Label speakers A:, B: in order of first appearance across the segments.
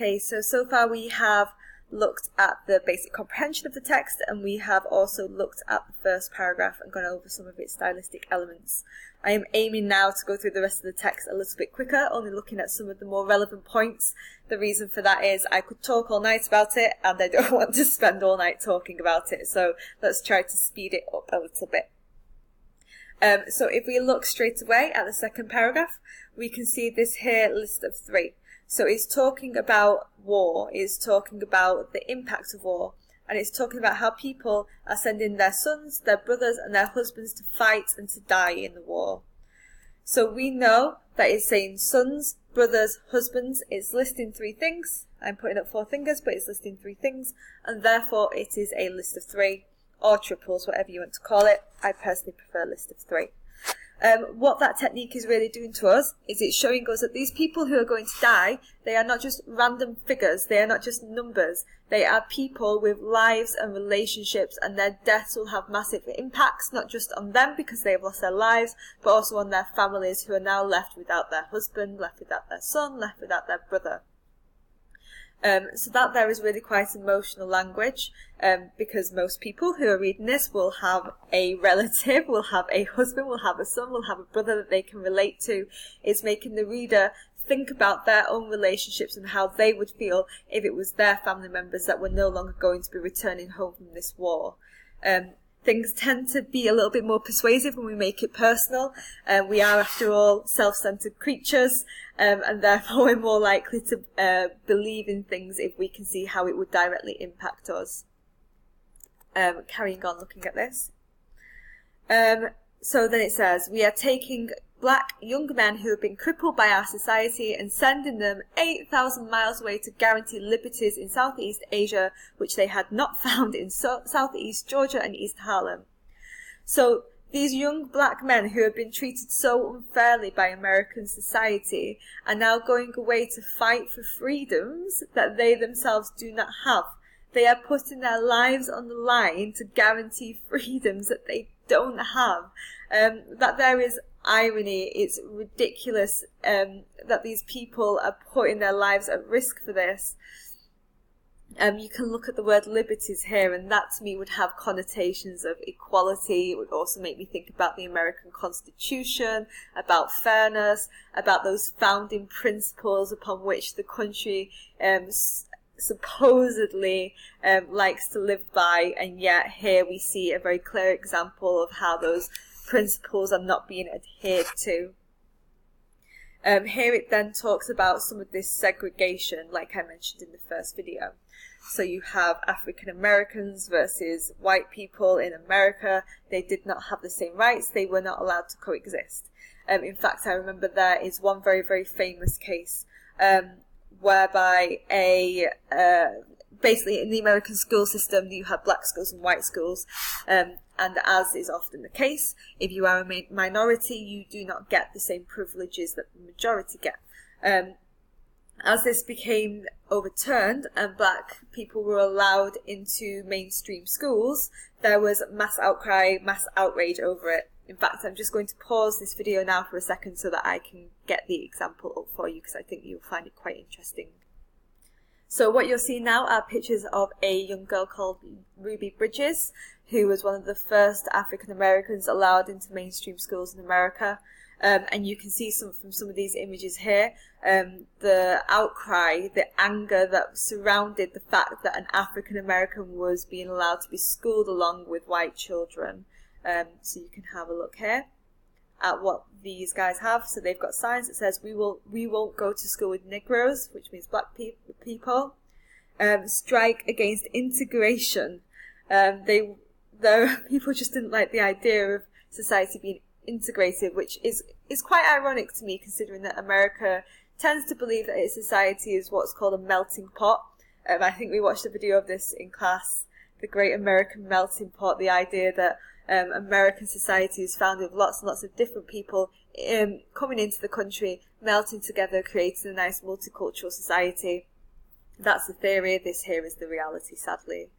A: Okay, so far we have looked at the basic comprehension of the text, and we have also looked at the first paragraph and gone over some of its stylistic elements. I am aiming now to go through the rest of the text a little bit quicker, only looking at some of the more relevant points. The reason for that is I could talk all night about it, and I don't want to spend all night talking about it, so let's try to speed it up a little bit. So if we look straight away at the second paragraph, we can see this here list of 3. So it's talking about war, it's talking about the impact of war, and it's talking about how people are sending their sons, their brothers and their husbands to fight and to die in the war. So we know that it's saying sons, brothers, husbands. It's listing 3 things. I'm putting up 4 fingers, but it's listing 3 things, and therefore it is a list of 3, or triples, whatever you want to call it. I personally prefer a list of 3. What that technique is really doing to us is it's showing us that these people who are going to die, they are not just random figures, they are not just numbers, they are people with lives and relationships, and their deaths will have massive impacts, not just on them because they have lost their lives, but also on their families who are now left without their husband, left without their son, left without their brother. So that there is really quite emotional language, because most people who are reading this will have a relative, will have a husband, will have a son, will have a brother that they can relate to. It's making the reader think about their own relationships and how they would feel if it was their family members that were no longer going to be returning home from this war. Things tend to be a little bit more persuasive when we make it personal. We are, after all, self-centered creatures, and therefore we're more likely to believe in things if we can see how it would directly impact us. Carrying on looking at this. So then it says, we are taking black young men who have been crippled by our society and sending them 8,000 miles away to guarantee liberties in Southeast Asia, which they had not found in Southeast Georgia and East Harlem. So these young black men who have been treated so unfairly by American society are now going away to fight for freedoms that they themselves do not have. They are putting their lives on the line to guarantee freedoms that they don't have. That there is irony. It's ridiculous that these people are putting their lives at risk for this. You can look at the word liberties here, and that to me would have connotations of equality. It would also make me think about the American Constitution, about fairness, about those founding principles upon which the country supposedly likes to live by, and yet here we see a very clear example of how those principles are not being adhered to. Here it then talks about some of this segregation, like I mentioned in the first video. So you have African Americans versus white people in America. They did not have the same rights. They were not allowed to coexist. In fact, I remember there is one very, very famous case whereby basically in the American school system you have black schools and white schools, and as is often the case, if you are a minority you do not get the same privileges that the majority get. As this became overturned and black people were allowed into mainstream schools, there was mass outcry, mass outrage over it. In fact, I'm just going to pause this video now for a second so that I can get the example up for you, because I think you'll find it quite interesting. So what you'll see now are pictures of a young girl called Ruby Bridges, who was one of the first African Americans allowed into mainstream schools in America. And you can see from some of these images here, the outcry, the anger that surrounded the fact that an African American was being allowed to be schooled along with white children. So you can have a look here at what these guys have. So they've got signs that says, we won't go to school with Negroes, which means black people. Strike against integration. The people just didn't like the idea of society being integrated, which is quite ironic to me, considering that America tends to believe that its society is what's called a melting pot. I think we watched a video of this in class, the Great American Melting Pot, the idea that American society is founded with lots and lots of different people coming into the country, melting together, creating a nice multicultural society. That's the theory. This here is the reality, sadly.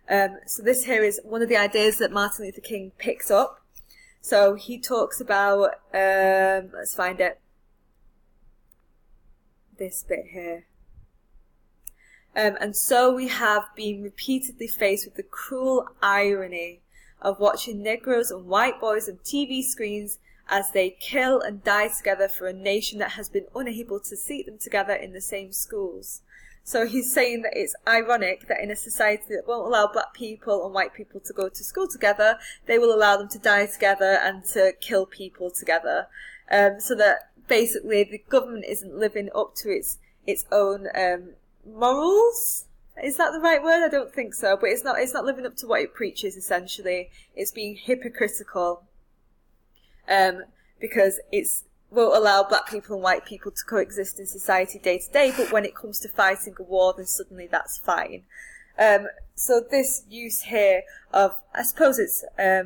A: So this here is one of the ideas that Martin Luther King picks up. So he talks about, let's find it, this bit here. And so we have been repeatedly faced with the cruel irony of watching Negroes and white boys on TV screens as they kill and die together for a nation that has been unable to seat them together in the same schools. So he's saying that it's ironic that in a society that won't allow black people and white people to go to school together, they will allow them to die together and to kill people together. So that basically the government isn't living up to its own morals. Is that the right word? I don't think so, but it's not living up to what it preaches. Essentially, it's being hypocritical, because it's won't allow black people and white people to coexist in society day to day, but when it comes to fighting a war, then suddenly that's fine. So this use here of, I suppose it's I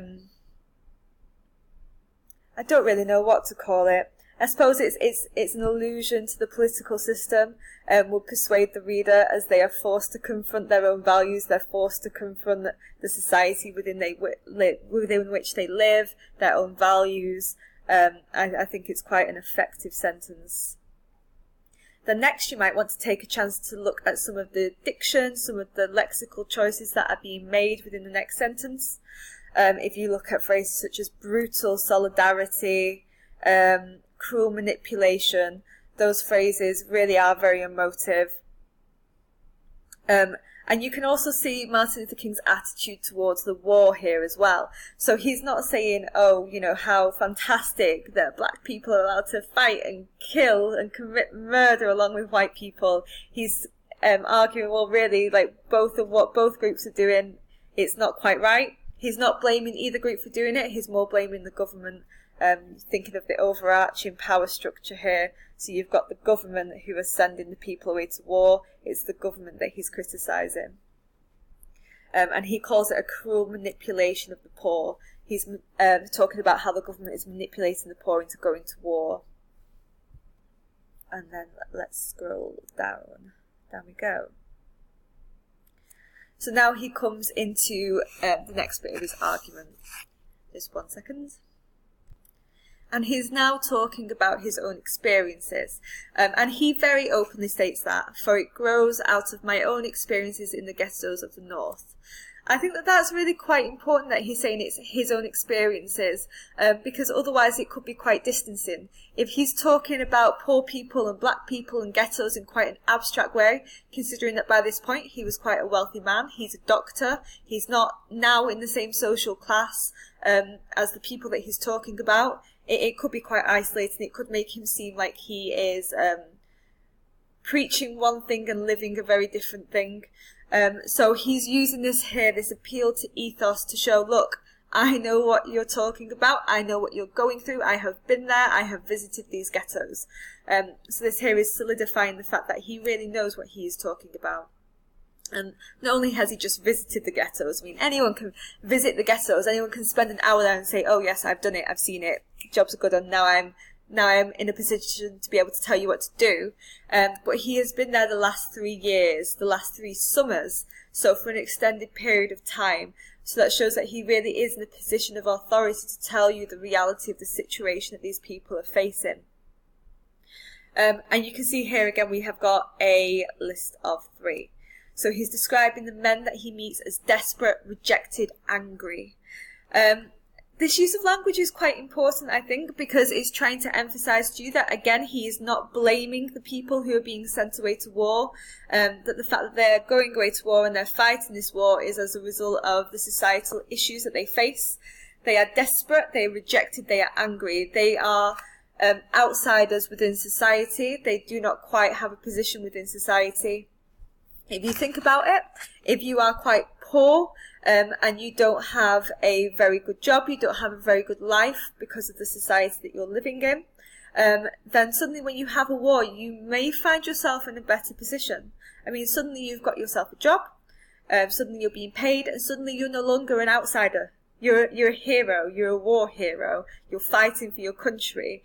A: don't really know what to call it. I suppose it's an allusion to the political system, will persuade the reader as they are forced to confront their own values. They're forced to confront the society within which they live, their own values. I think it's quite an effective sentence. Then next you might want to take a chance to look at some of the diction, some of the lexical choices that are being made within the next sentence. If you look at phrases such as brutal solidarity, cruel manipulation, those phrases really are very emotive. And you can also see Martin Luther King's attitude towards the war here as well. So he's not saying, oh, you know, how fantastic that black people are allowed to fight and kill and commit murder along with white people. He's arguing, well, really, like, both of what both groups are doing, it's not quite right. He's not blaming either group for doing it. He's more blaming the government, thinking of the overarching power structure here. So you've got the government who are sending the people away to war. It's the government that he's criticising. And he calls it a cruel manipulation of the poor. He's talking about how the government is manipulating the poor into going to war. And then let's scroll down. Down we go. So now he comes into the next bit of his argument. Just 1 second. And he's now talking about his own experiences. And he very openly states that, for it grows out of my own experiences in the ghettos of the North. I think that that's really quite important that he's saying it's his own experiences, because otherwise it could be quite distancing. If he's talking about poor people and black people and ghettos in quite an abstract way, considering that by this point he was quite a wealthy man, he's a doctor, he's not now in the same social class as the people that he's talking about, it could be quite isolating. It could make him seem like he is preaching one thing and living a very different thing. So he's using this here, this appeal to ethos, to show, look, I know what you're talking about, I know what you're going through, I have been there, I have visited these ghettos. So this here is solidifying the fact that he really knows what he is talking about. And not only has he just visited the ghettos, I mean, anyone can visit the ghettos, anyone can spend an hour there and say, oh yes, I've done it, I've seen it, jobs are good, and now I'm in a position to be able to tell you what to do. But he has been there the last 3 years, the last 3 summers, so for an extended period of time. So that shows that he really is in a position of authority to tell you the reality of the situation that these people are facing. And you can see here again we have got a list of 3. So he's describing the men that he meets as desperate, rejected, angry. This use of language is quite important, I think, because it's trying to emphasise to you that, again, he is not blaming the people who are being sent away to war, that the fact that they're going away to war and they're fighting this war is as a result of the societal issues that they face. They are desperate, they are rejected, they are angry. They are outsiders within society. They do not quite have a position within society. If you think about it, if you are quite poor and you don't have a very good job, you don't have a very good life because of the society that you're living in, then suddenly when you have a war, you may find yourself in a better position. I mean, suddenly you've got yourself a job, suddenly you're being paid, and suddenly you're no longer an outsider. You're a hero, you're a war hero, you're fighting for your country.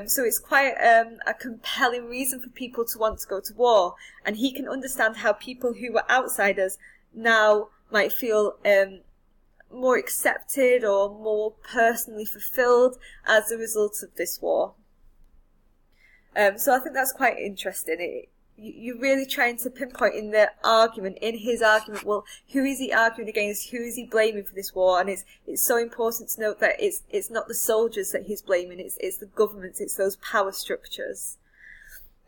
A: So it's quite a compelling reason for people to want to go to war. And he can understand how people who were outsiders now might feel more accepted or more personally fulfilled as a result of this war. So I think that's quite interesting. you're really trying to pinpoint in the argument, in his argument, well, who is he arguing against? Who is he blaming for this war? And it's so important to note that it's not the soldiers that he's blaming, it's the governments, it's those power structures.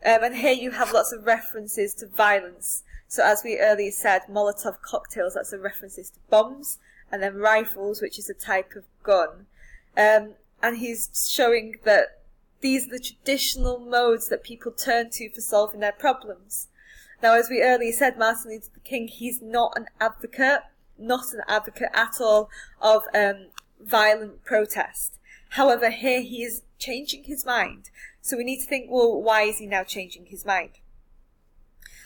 A: And here you have lots of references to violence. So as we earlier said, Molotov cocktails, that's a references to bombs, and then rifles, which is a type of gun. And he's showing that these are the traditional modes that people turn to for solving their problems. Now, as we earlier said, Martin Luther King, he's not an advocate at all of violent protest. However, here he is changing his mind. So we need to think, well, why is he now changing his mind?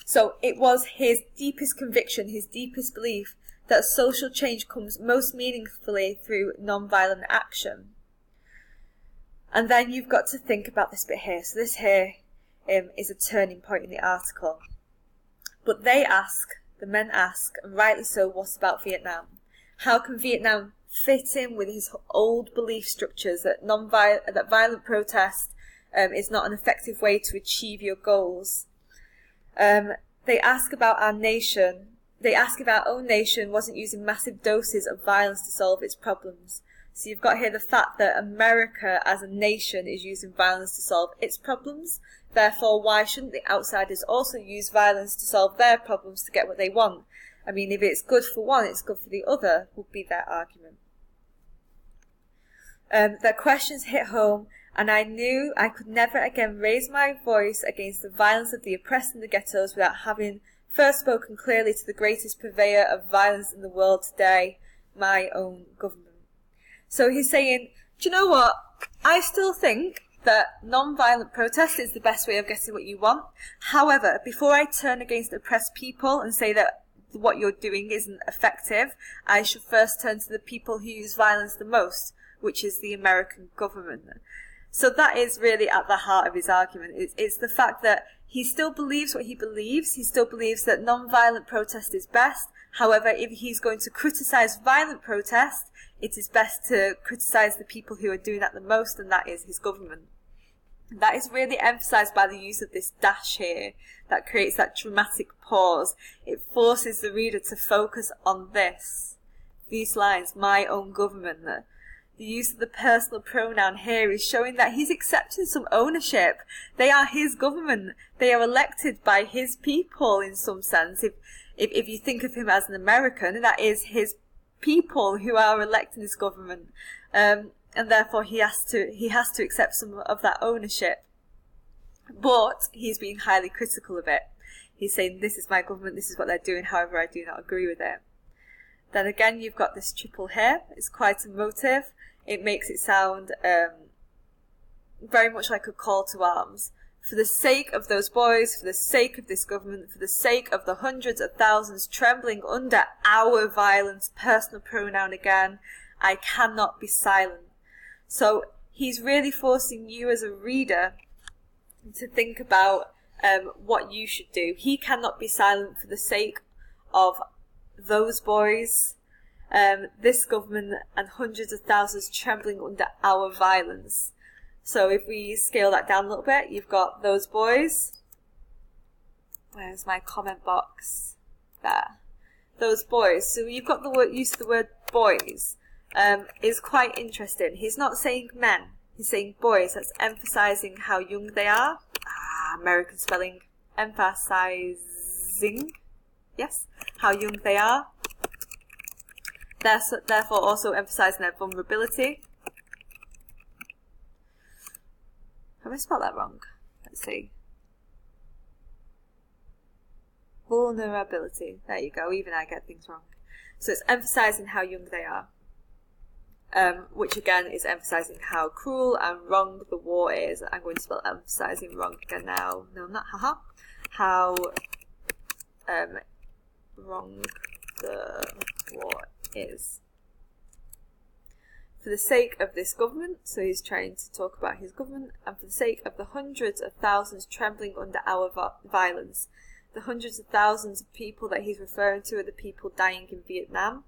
A: So it was his deepest conviction, his deepest belief, that social change comes most meaningfully through non-violent action. And then you've got to think about this bit here. So this here is a turning point in the article. But they ask, the men ask, and rightly so, what about Vietnam? How can Vietnam fit in with his old belief structures that violent protest is not an effective way to achieve your goals? They ask about our nation. They ask if our own nation wasn't using massive doses of violence to solve its problems. So you've got here the fact that America as a nation is using violence to solve its problems. Therefore, why shouldn't the outsiders also use violence to solve their problems to get what they want? I mean, if it's good for one, it's good for the other, would be their argument. Their questions hit home, and I knew I could never again raise my voice against the violence of the oppressed in the ghettos without having first spoken clearly to the greatest purveyor of violence in the world today, my own government. So he's saying, do you know what? I still think that non-violent protest is the best way of getting what you want. However, before I turn against oppressed people and say that what you're doing isn't effective, I should first turn to the people who use violence the most, which is the American government. So that is really at the heart of his argument. It's the fact that he still believes what he believes. He still believes that non-violent protest is best. However, if he's going to criticise violent protest, it is best to criticise the people who are doing that the most, and that is his government. That is really emphasised by the use of this dash here, that creates that dramatic pause. It forces the reader to focus on this. These lines, my own government. The use of the personal pronoun here is showing that he's accepting some ownership. They are his government. They are elected by his people in some sense. If you think of him as an American, that is his people who are electing his government. And therefore he has to accept some of that ownership. But he's being highly critical of it. He's saying, this is my government, this is what they're doing, however I do not agree with it. Then again, you've got this triple here. It's quite emotive. It makes it sound very much like a call to arms. For the sake of those boys, for the sake of this government, for the sake of the hundreds of thousands trembling under our violence, personal pronoun again, I cannot be silent. So he's really forcing you as a reader to think about what you should do. He cannot be silent for the sake of those boys, this government, and hundreds of thousands trembling under our violence. So if we scale that down a little bit, you've got those boys. Where's my comment box? There. Those boys. So you've got the use of the word boys. Is quite interesting. He's not saying men. He's saying boys. That's emphasising how young they are. American spelling. Emphasising. Yes. How young they are. Therefore also emphasising their vulnerability. Have I spelled that wrong? Let's see. Vulnerability. There you go. Even I get things wrong. So it's emphasising how young they are. Which again is emphasising how cruel and wrong the war is. I'm going to spell emphasising wrong again now. No, I'm not. Haha. How wrong the war is. For the sake of this government, so he's trying to talk about his government, and for the sake of the hundreds of thousands trembling under our violence. The hundreds of thousands of people that he's referring to are the people dying in Vietnam.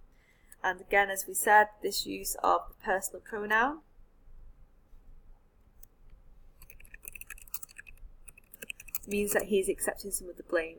A: And again, as we said, this use of the personal pronoun. means that he is accepting some of the blame.